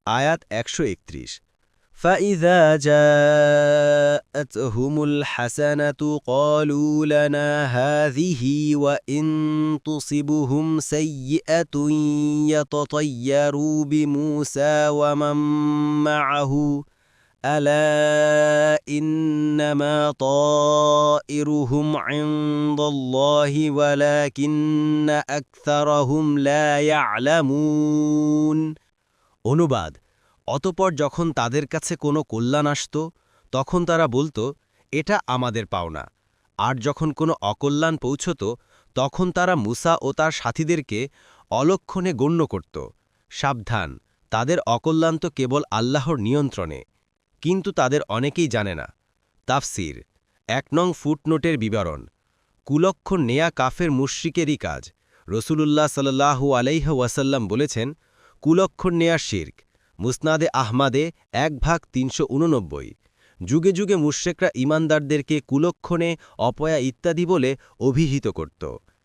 আয়াত ১৩১ فَإِذَا جَاءَتْهُمُ الْحَسَنَةُ قَالُوا لَنَا هَٰذِهِ وَإِن تُصِبْهُمْ سَيِّئَةٌ يَتَطَيَّرُوا بِمُوسَىٰ وَمَن مَّعَهُ أَلَا إِنَّمَا طَائِرُهُمْ عِندَ اللَّهِ وَلَٰكِنَّ أَكْثَرَهُمْ لَا يَعْلَمُونَ। অনুবাদ অতঃপর যখন তাদের কাছে কোনো কল্যাণ আসত তখন তারা বলত, এটা আমাদের পাওনা। আর যখন কোনো অকল্যাণ পৌঁছত তখন তারা মুসা ও তার সাথীদেরকে অলক্ষণে গণ্য করত। সাবধান, তাদের অকল্যাণ তো কেবল আল্লাহর নিয়ন্ত্রণে, কিন্তু তাদের অনেকেই জানে না। তাফসির ১ নং ফুটনোটের বিবরণ। কুলক্ষণ নেয়া কাফের মুশরিকেরই কাজ। রসুলুল্লাহ সাল্লাল্লাহু আলাইহি ওয়াসাল্লাম বলেছেন, কুলক্ষণ নেয়া শিরক। মুসনাদে আহমাদে ১/৩৮৯। যুগে যুগে মুশরিকরা ঈমানদারদেরকে কুলক্ষণে, অপয়া ইত্যাদি বলে অভিহিত করত।